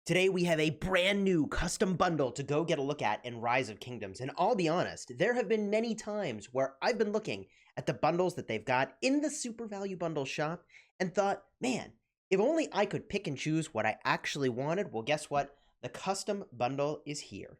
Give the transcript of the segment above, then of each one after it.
Today we have a brand new custom bundle to go get a look at in Rise of Kingdoms, and I'll be honest, there have been many times where I've been looking at the bundles that they've got in the Super Value Bundle shop and thought, man, if only I could pick and choose what I actually wanted. Well, guess what? The custom bundle is here.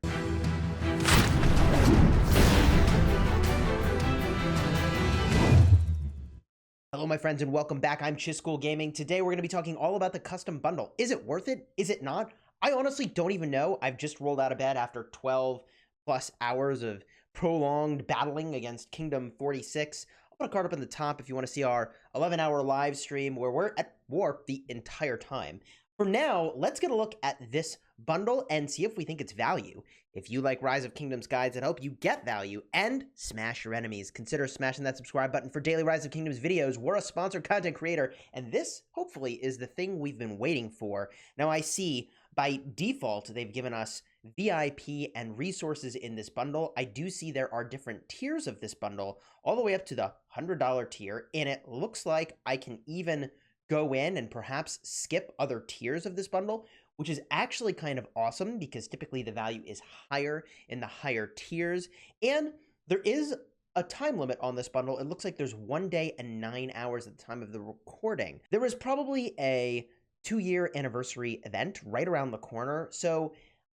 Hello, my friends, and welcome back. I'm Chisgule Gaming. Today, we're going to be talking all about the custom bundle. Is it worth it? Is it not? I honestly don't even know. I've just rolled out of bed after 12 plus hours of prolonged battling against Kingdom 46. I'll put a card up in the top if you want to see our 11-hour live stream where we're at war the entire time. For now, let's get a look at this bundle and see if we think it's value. If you like Rise of Kingdoms guides that help you get value and smash your enemies, consider smashing that subscribe button for daily Rise of Kingdoms videos. We're a sponsored content creator, and this, hopefully, is the thing we've been waiting for. Now, I see by default, they've given us VIP and resources in this bundle. I do see there are different tiers of this bundle, all the way up to the $100 tier, and it looks like I can even go in and perhaps skip other tiers of this bundle, which is actually kind of awesome because typically the value is higher in the higher tiers. And there is a time limit on this bundle. It looks like there's 1 day and 9 hours at the time of the recording. There was probably a 2-year anniversary event right around the corner. So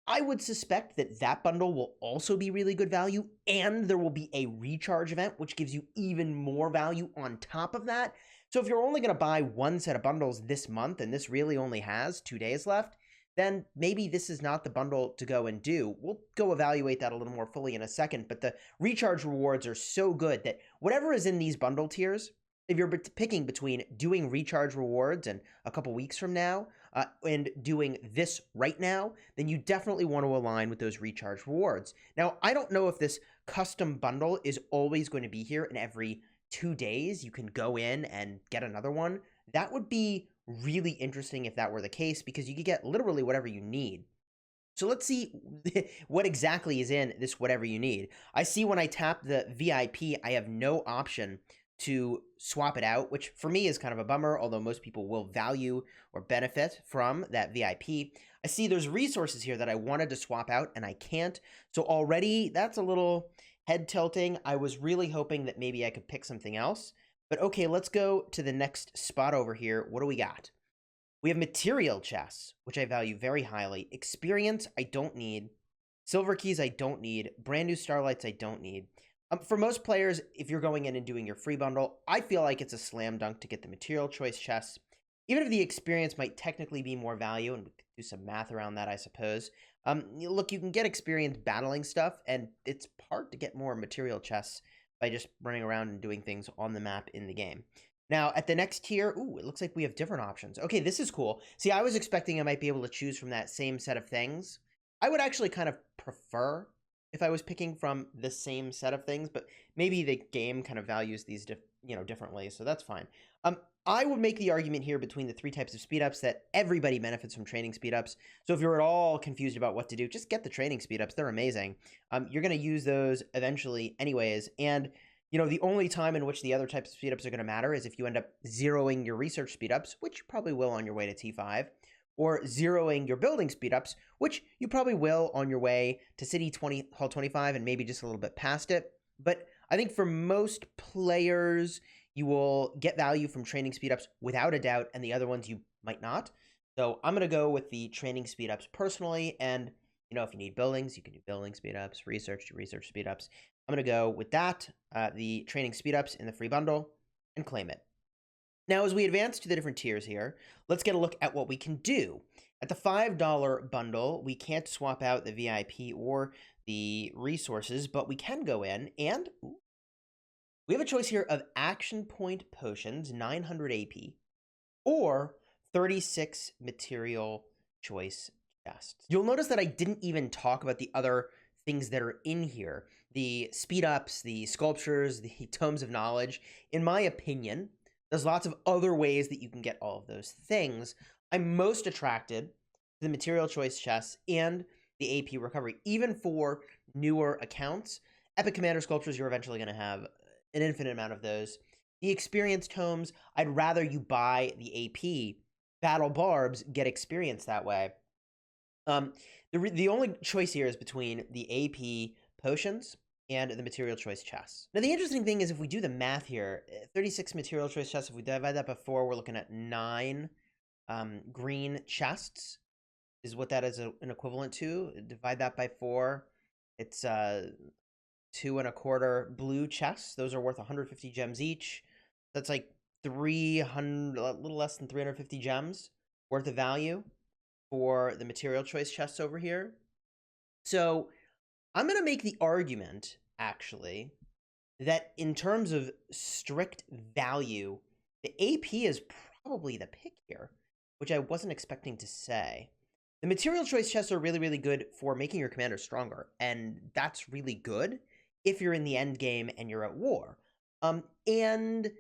I would suspect that that bundle will also be really good value, and there will be a recharge event, which gives you even more value on top of that. So if you're only going to buy one set of bundles this month, and this really only has 2 days left, then maybe this is not the bundle to go and do. We'll go evaluate that a little more fully in a second, but the recharge rewards are so good that whatever is in these bundle tiers, if you're picking between doing recharge rewards and a couple weeks from now and doing this right now, then you definitely want to align with those recharge rewards. Now, I don't know if this custom bundle is always going to be here in every 2 days. You can go in and get another one. That would be really interesting if that were the case, because you could get literally whatever you need. So let's see what exactly is in this whatever you need. I see when I tap the VIP, I have no option to swap it out, which for me is kind of a bummer, although most people will value or benefit from that VIP. I see there's resources here that I wanted to swap out and I can't. So already that's a little head tilting. I was really hoping that maybe I could pick something else. But okay, let's go to the next spot over here. What do we got? We have material chests, which I value very highly. Experience, I don't need. Silver keys, I don't need. Brand new starlights, I don't need. For most players, if you're going in and doing your free bundle, I feel like it's a slam dunk to get the material choice chests. Even if the experience might technically be more value, and we could do some math around that, I suppose. Look, you can get experience battling stuff, and it's hard to get more material chests by just running around and doing things on the map in the game. Now, at the next tier, ooh, it looks like we have different options. Okay, this is cool. See, I was expecting I might be able to choose from that same set of things. I would actually kind of prefer if I was picking from the same set of things, but maybe the game kind of values these differently, so that's fine. I would make the argument here between the 3 types of speed ups that everybody benefits from training speed ups. So if you're at all confused about what to do, just get the training speed ups. They're amazing. You're going to use those eventually anyways. And, the only time in which the other types of speed ups are going to matter is if you end up zeroing your research speed ups, which you probably will on your way to T5, or zeroing your building speed ups, which you probably will on your way to City 20, Hall 25, and maybe just a little bit past it. But I think for most players, you will get value from training speed ups without a doubt, and the other ones you might not. So I'm going to go with the training speed ups personally, and if you need buildings, you can do building speed ups, research speed ups. I'm going to go with that, the training speed ups in the free bundle, and claim it. Now, as we advance to the different tiers here, let's get a look at what we can do. At the $5 bundle, we can't swap out the VIP or the resources, but we can go in and we have a choice here of action point potions, 900 AP, or 36 material choice chests. You'll notice that I didn't even talk about the other things that are in here. The speed ups, the sculptures, the tomes of knowledge. In my opinion, there's lots of other ways that you can get all of those things. I'm most attracted to the material choice chests and the AP recovery. Even for newer accounts, Epic Commander sculptures, you're eventually going to have an infinite amount of those. The experience tomes, I'd rather you buy the AP. Battle barbs, get experience that way. Um, the only choice here is between the AP potions and the material choice chests. Now, the interesting thing is if we do the math here, 36 material choice chests, if we divide that by 4, we're looking at 9 green chests is what that is an equivalent to. Divide that by 4, it's 2.25 blue chests. Those are worth 150 gems each. That's like 300, a little less than 350 gems worth of value for the material choice chests over here. So I'm going to make the argument, actually, that in terms of strict value, the AP is probably the pick here, which I wasn't expecting to say. The material choice chests are really, really good for making your commander stronger, and that's really good if you're in the end game and you're at war. And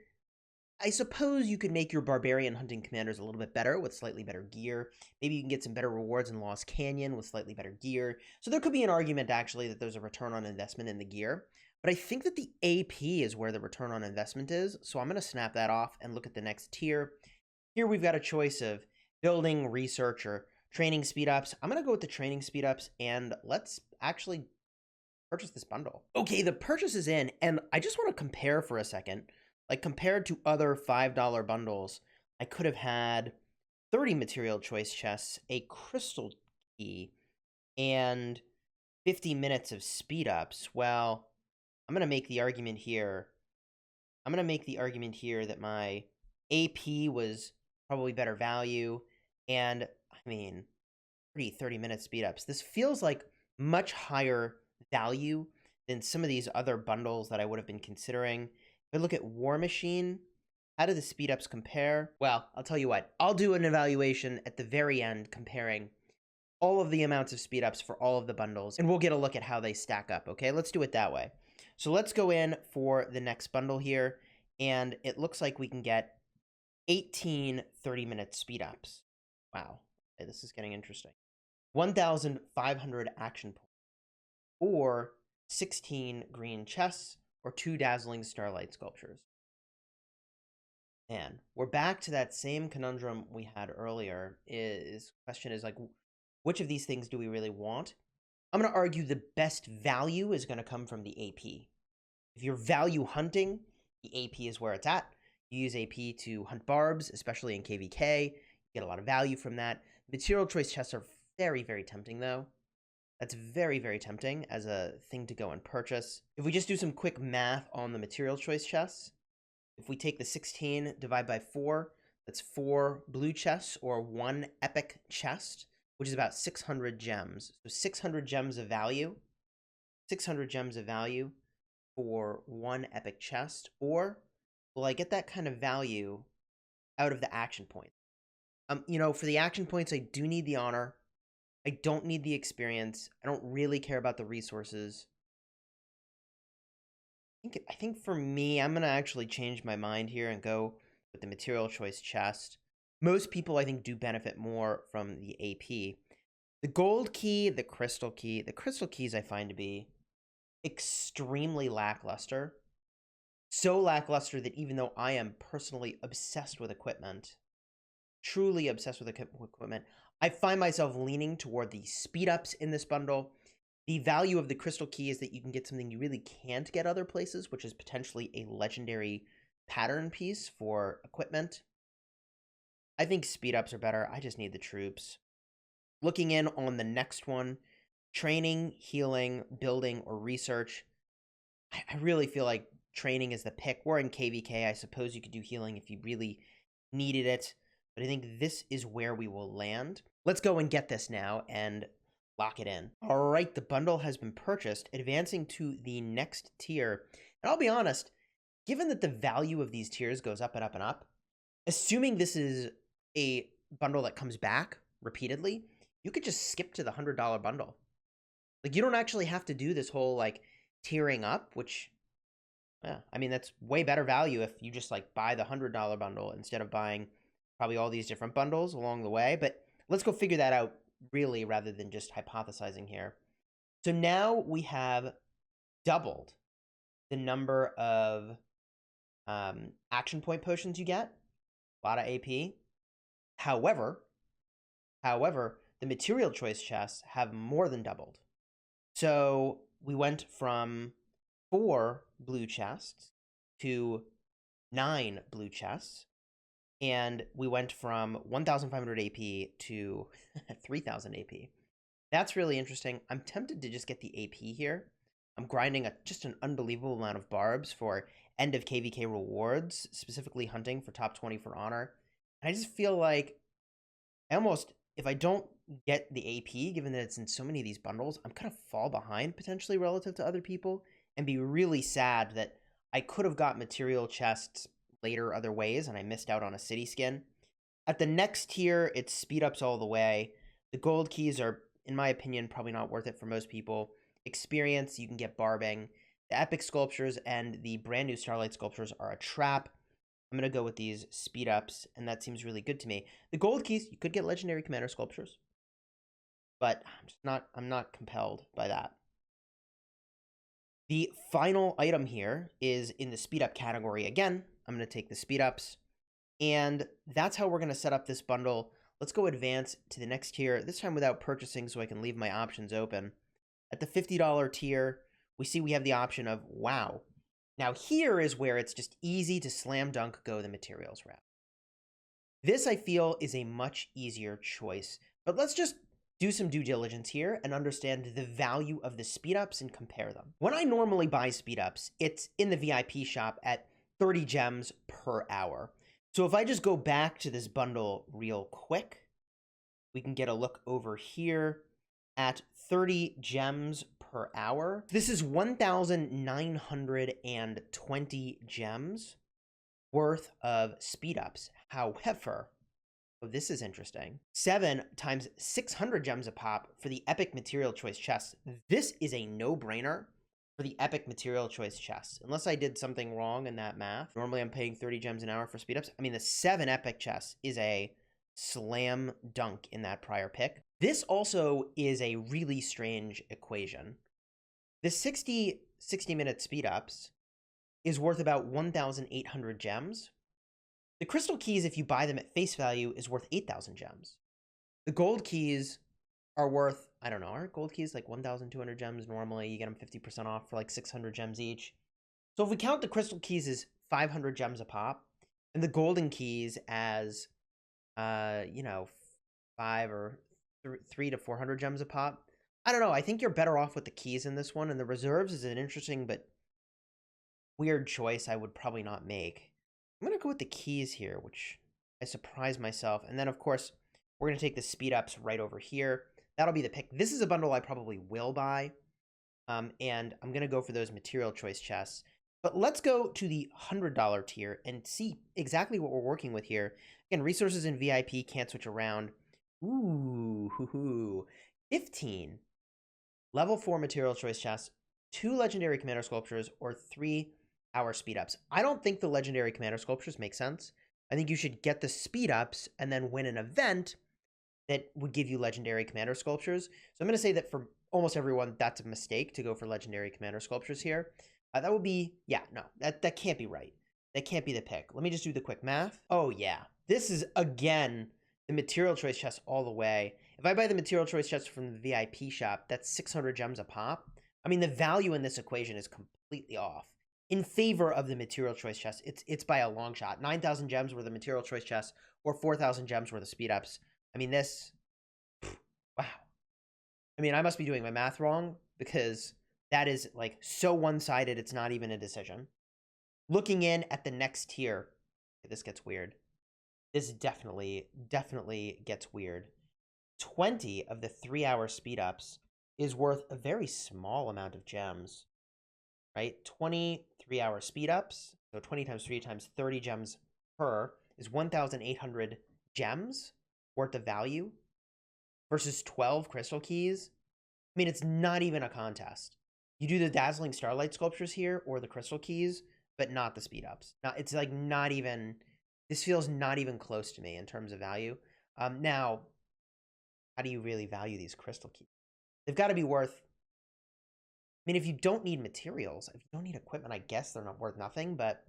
I suppose you could make your barbarian hunting commanders a little bit better with slightly better gear. Maybe you can get some better rewards in Lost Canyon with slightly better gear. So there could be an argument, actually, that there's a return on investment in the gear. But I think that the AP is where the return on investment is. So I'm going to snap that off and look at the next tier. Here we've got a choice of building, research, or training speed-ups. I'm going to go with the training speed-ups, and let's actually purchase this bundle. Okay, the purchase is in, and I just want to compare for a second. Like, compared to other $5 bundles, I could have had 30 material choice chests, a crystal key, and 50 minutes of speed ups. Well, I'm going to make the argument here. That my AP was probably better value, and I mean, 30-minute speed ups. This feels like much higher value than some of these other bundles that I would have been considering. If I look at War Machine, how do the speed ups compare? Well, I'll tell you what, I'll do an evaluation at the very end comparing all of the amounts of speed ups for all of the bundles, and we'll get a look at how they stack up, okay? Let's do it that way. So let's go in for the next bundle here, and it looks like we can get 18 30-minute speed ups. Wow, okay, this is getting interesting. 1,500 action points, or 16 green chests, or 2 dazzling starlight sculptures. Man, we're back to that same conundrum we had earlier. Question is like, which of these things do we really want? I'm going to argue the best value is going to come from the AP. If you're value hunting, the AP is where it's at. You use AP to hunt barbs, especially in KVK. You get a lot of value from that. Material choice chests are very, very tempting, though. That's very, very tempting as a thing to go and purchase. If we just do some quick math on the material choice chests, if we take the 16, divide by 4, that's 4 blue chests or 1 epic chest, which is about 600 gems. So 600 gems of value. 600 gems of value for 1 epic chest. Or will I get that kind of value out of the action points? For the action points, I do need the honor. I don't need the experience. I don't really care about the resources. I think for me, I'm going to actually change my mind here and go with the material choice chest. Most people, I think, do benefit more from the AP. The gold key, the crystal keys I find to be extremely lackluster. So lackluster that even though I am personally obsessed with equipment, truly obsessed with equipment, I find myself leaning toward the speed ups in this bundle. The value of the crystal key is that you can get something you really can't get other places, which is potentially a legendary pattern piece for equipment. I think speed ups are better. I just need the troops. Looking in on the next one, training, healing, building, or research. I really feel like training is the pick. We're in KVK. I suppose you could do healing if you really needed it. But I think this is where we will land. Let's go and get this now and lock it in. All right, the bundle has been purchased, advancing to the next tier. And I'll be honest, given that the value of these tiers goes up and up and up, assuming this is a bundle that comes back repeatedly, you could just skip to the $100 bundle. Like, you don't actually have to do this whole, like, tiering up, which, yeah, I mean, that's way better value if you just, like, buy the $100 bundle instead of buying probably all these different bundles along the way. But let's go figure that out, really, rather than just hypothesizing here. So now we have doubled the number of action point potions you get. A lot of AP. However, the material choice chests have more than doubled. So we went from 4 blue chests to 9 blue chests, and we went from 1,500 AP to 3,000 AP. That's really interesting. I'm tempted to just get the AP here. I'm grinding just an unbelievable amount of barbs for end of KVK rewards, specifically hunting for top 20 for honor. And I just feel like if I don't get the AP, given that it's in so many of these bundles, I'm going to fall behind potentially relative to other people and be really sad that I could have got material chests later other ways and I missed out on a city skin. At the next tier, it's speed ups all the way. The gold keys are, in my opinion, probably not worth it for most people. Experience, you can get barbing. The epic sculptures and the brand new starlight sculptures are a trap. I'm going to go with these speed ups, and that seems really good to me. The gold keys, you could get legendary commander sculptures, but I'm not compelled by that. The final item here is in the speed up category again. I'm going to take the speed ups, and that's how we're going to set up this bundle. Let's go advance to the next tier, this time without purchasing so I can leave my options open. At the $50 tier, we see we have the option of wow. Now here is where it's just easy to slam dunk go the materials route. This, I feel, is a much easier choice, but let's just do some due diligence here and understand the value of the speed ups and compare them. When I normally buy speed ups, it's in the VIP shop at 30 gems per hour. So if I just go back to this bundle real quick, we can get a look over here at 30 gems per hour. This is 1,920 gems worth of speed ups. However, this is interesting. 7 times 600 gems a pop for the epic material choice chests. This is a no-brainer for the epic material choice chests, unless I did something wrong in that math. Normally I'm paying 30 gems an hour for speed ups. I mean, the 7 epic chests is a slam dunk in that prior pick. This also is a really strange equation. The 60-minute speed ups is worth about 1,800 gems. The crystal keys, if you buy them at face value, is worth 8,000 gems. The gold keys are worth, I don't know, aren't gold keys like 1,200 gems normally? You get them 50% off for like 600 gems each. So if we count the crystal keys as 500 gems a pop, and the golden keys as, 5 or 3 to 400 gems a pop, I don't know. I think you're better off with the keys in this one, and the reserves is an interesting but weird choice I would probably not make. I'm going to go with the keys here, which I surprised myself. And then, of course, we're going to take the speed ups right over here. That'll be the pick. This is a bundle I probably will buy. And I'm going to go for those material choice chests. But let's go to the $100 tier and see exactly what we're working with here. Again, resources in VIP can't switch around. Ooh, 15. Level 4 material choice chests, 2 legendary commander sculptures, or 3 hour speed ups. I don't think the legendary commander sculptures make sense. I think you should get the speed ups and then win an event that would give you legendary commander sculptures. So I'm going to say that for almost everyone, that's a mistake to go for legendary commander sculptures here. That would be, that can't be right. That can't be the pick. Let me just do the quick math. Oh yeah, this is again the material choice chest all the way. If I buy the material choice chest from the VIP shop, that's 600 gems a pop. I mean, the value in this equation is completely off. In favor of the material choice chest, it's by a long shot. 9,000 gems worth of material choice chests, or 4,000 gems worth of speed ups. I mean, this, wow. I mean, I must be doing my math wrong, because that is like so one-sided, it's not even a decision. Looking in at the next tier, this gets weird. This definitely gets weird. 20 of the 3 hour speed ups is worth a very small amount of gems, right? 23 hour speed ups, so 20 times 3 times 30 gems per is 1,800 gems worth of value versus 12 crystal keys. I mean, it's not even a contest. You do the dazzling starlight sculptures here or the crystal keys, but not the speed ups. It's like not even, this feels not even close to me in terms of value. Now, how do you really value these crystal keys? They've got to be worth, I mean, if you don't need materials, if you don't need equipment, I guess they're not worth nothing, but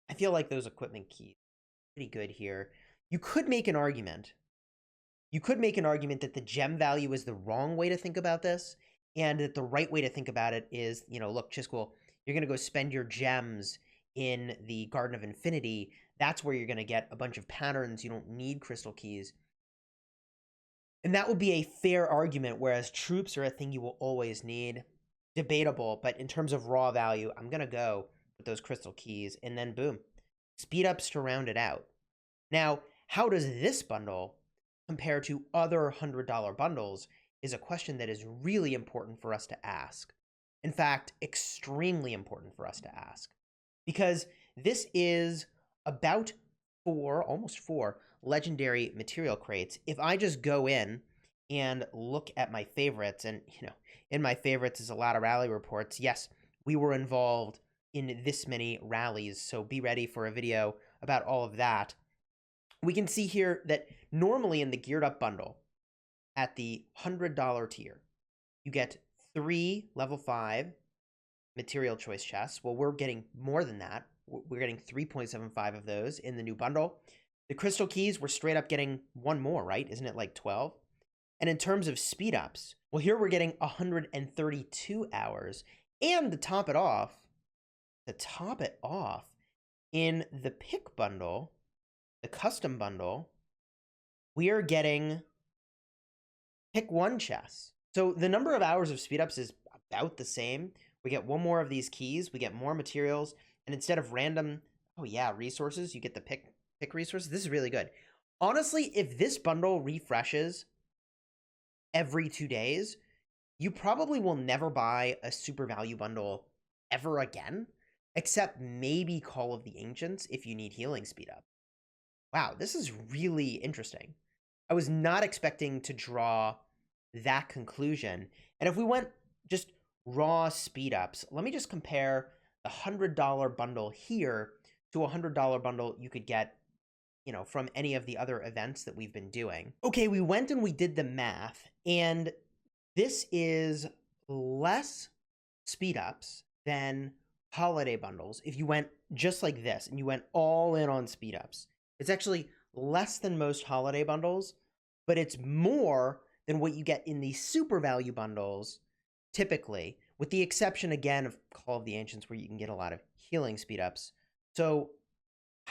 I feel like those equipment keys are pretty good here. You could make an argument You could make an argument that the gem value is the wrong way to think about this, and that the right way to think about it is, look, Chisgule, you're going to go spend your gems in the Garden of Infinity. That's where you're going to get a bunch of patterns. You don't need crystal keys. And that would be a fair argument, whereas troops are a thing you will always need. Debatable, but in terms of raw value, I'm going to go with those crystal keys, and then boom, speed ups to round it out. Now, how does this bundle compare to other $100 bundles is a question that is really important for us to ask. In fact, extremely important for us to ask, because this is about almost four legendary material crates. If I just go in and look at my favorites, and in my favorites is a lot of rally reports. Yes, we were involved in this many rallies, so be ready for a video about all of that. We can see here that normally in the geared up bundle at the $100 tier, you get 3 level 5 material choice chests. Well, we're getting more than that. We're getting 3.75 of those in the new bundle. The crystal keys, we're straight up getting one more, right? Isn't it like 12? And in terms of speed ups, well, here we're getting 132 hours. And to top it off, in the pick bundle, the custom bundle, we are getting pick 1 chests. So the number of hours of speed ups is about the same. We get one more of these keys, we get more materials, and instead of random, resources, you get the pick resources. This is really good. Honestly, if this bundle refreshes every 2 days, you probably will never buy a super value bundle ever again, except maybe Call of the Ancients if you need healing speed up. Wow, this is really interesting. I was not expecting to draw that conclusion. And if we went just raw speed ups, let me just compare the $100 bundle here to a $100 bundle you could get, from any of the other events that we've been doing. Okay, we went and we did the math, and this is less speed ups than holiday bundles. If you went just like this and you went all in on speed ups, it's actually less than most holiday bundles, but it's more than what you get in the super value bundles typically, with the exception again of Call of the Ancients, where you can get a lot of healing speed ups. So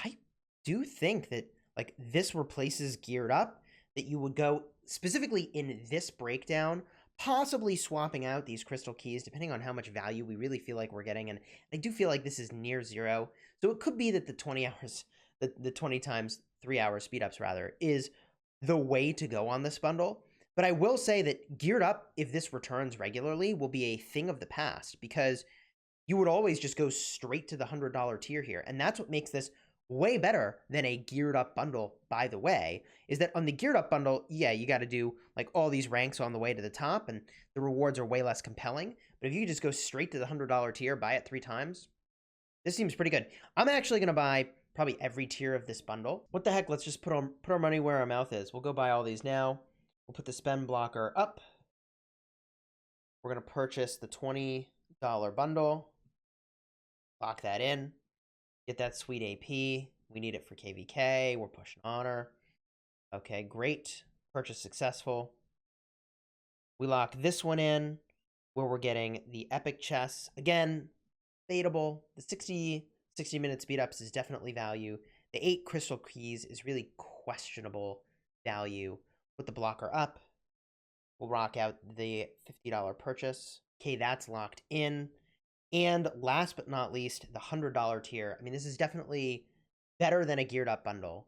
I do think that this replaces geared up, that you would go specifically in this breakdown, possibly swapping out these crystal keys depending on how much value we really feel like we're getting. And I do feel like this is near zero. So it could be that the 20 hours, the 20 times 3 hour speed ups rather, is the way to go on this bundle. But I will say that geared up, if this returns regularly, will be a thing of the past, because you would always just go straight to the $100 tier here. And that's what makes this way better than a geared up bundle, by the way, is that on the geared up bundle, you got to do all these ranks on the way to the top, and the rewards are way less compelling. But if you just go straight to the $100 tier, buy it 3 times, this seems pretty good. I'm actually going to buy probably every tier of this bundle. What the heck? Let's just put our money where our mouth is. We'll go buy all these now. We'll put the spend blocker up. We're going to purchase the $20 bundle. Lock that in. Get that sweet AP. We need it for KVK. We're pushing honor. Okay, great. Purchase successful. We lock this one in, where we're getting the epic chests. Again, debatable. The 60-minute speed ups is definitely value. The 8 crystal keys is really questionable value. Put the blocker up. We'll rock out the $50 purchase. Okay, that's locked in. And last but not least, the $100 tier. I mean, this is definitely better than a geared up bundle.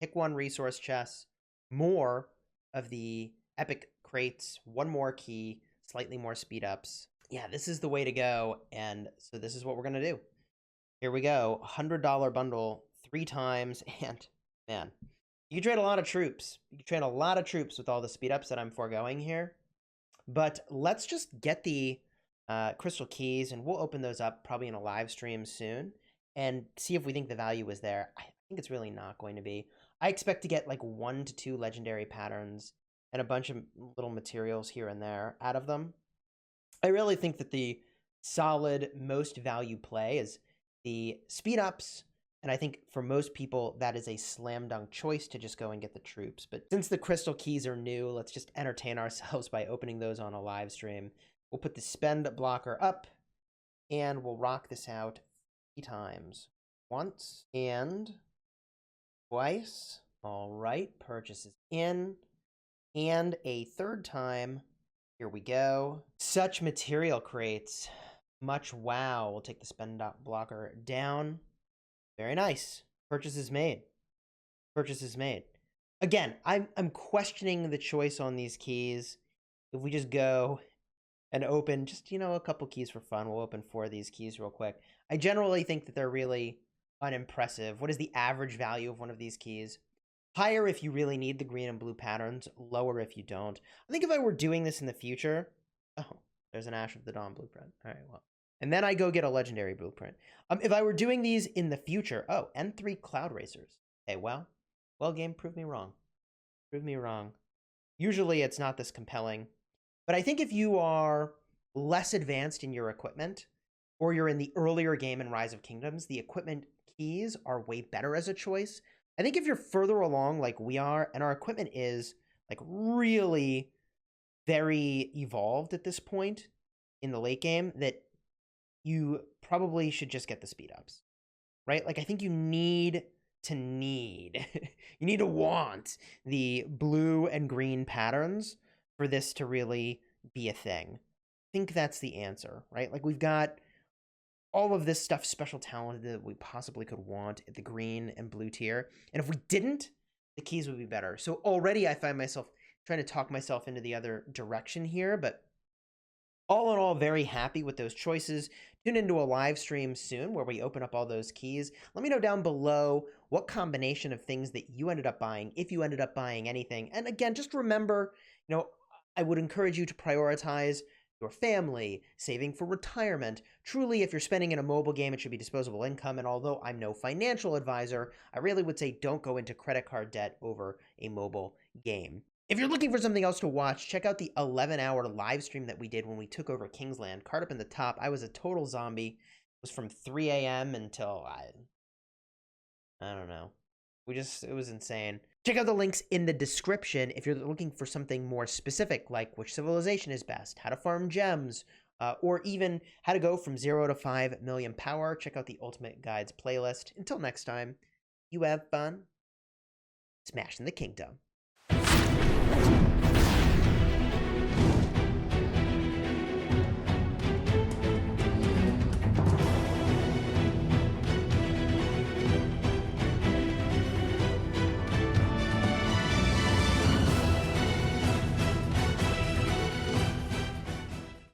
Pick 1 resource chest, more of the epic crates, 1 more key, slightly more speed ups. Yeah, this is the way to go. And so this is what we're going to do. Here we go. $100 bundle 3 times. And man, you can trade a lot of troops. You can trade a lot of troops with all the speed ups that I'm foregoing here. But let's just get the crystal keys, and we'll open those up probably in a live stream soon and see if we think the value is there. I think it's really not going to be. I expect to get 1 to 2 legendary patterns and a bunch of little materials here and there out of them. I really think that the solid most value play is the speed ups And I think for most people, that is a slam dunk choice to just go and get the troops. But since the crystal keys are new, let's just entertain ourselves by opening those on a live stream. We'll put the spend blocker up, and we'll rock this out 3 times. Once and twice. All right, purchases in. And a 3rd time. Here we go. Such material crates. Much wow. We'll take the spend blocker down. Very nice. Purchase is made. Purchase is made. Again, I'm questioning the choice on these keys. If we just go and open just, a couple keys for fun, we'll open 4 of these keys real quick. I generally think that they're really unimpressive. What is the average value of one of these keys? Higher if you really need the green and blue patterns, lower if you don't. I think if I were doing this in the future... Oh, there's an Ash of the Dawn blueprint. All right, well. And then I go get a legendary blueprint. If I were doing these in the future... Oh, N3 Cloud Racers. Okay, well, game, prove me wrong. Prove me wrong. Usually it's not this compelling. But I think if you are less advanced in your equipment, or you're in the earlier game in Rise of Kingdoms, the equipment keys are way better as a choice. I think if you're further along like we are, and our equipment is like really very evolved at this point in the late game, that you probably should just get the speed ups, right? Like I think you need to want the blue and green patterns for this to really be a thing. I think that's the answer, right? Like we've got all of this stuff special talented that we possibly could want at the green and blue tier. And if we didn't, the keys would be better. So already I find myself trying to talk myself into the other direction here, but all in all, very happy with those choices. Tune into a live stream soon where we open up all those keys. Let me know down below what combination of things that you ended up buying, if you ended up buying anything. And again, just remember, I would encourage you to prioritize your family, saving for retirement. Truly, if you're spending in a mobile game, it should be disposable income. And although I'm no financial advisor, I really would say don't go into credit card debt over a mobile game. If you're looking for something else to watch, check out the 11-hour live stream that we did when we took over Kingsland. Card up in the top. I was a total zombie. It was from 3 a.m. until, I don't know. It was insane. Check out the links in the description if you're looking for something more specific, like which civilization is best, how to farm gems, or even how to go from 0 to 5 million power. Check out the Ultimate Guides playlist. Until next time, you have fun smashing the kingdom.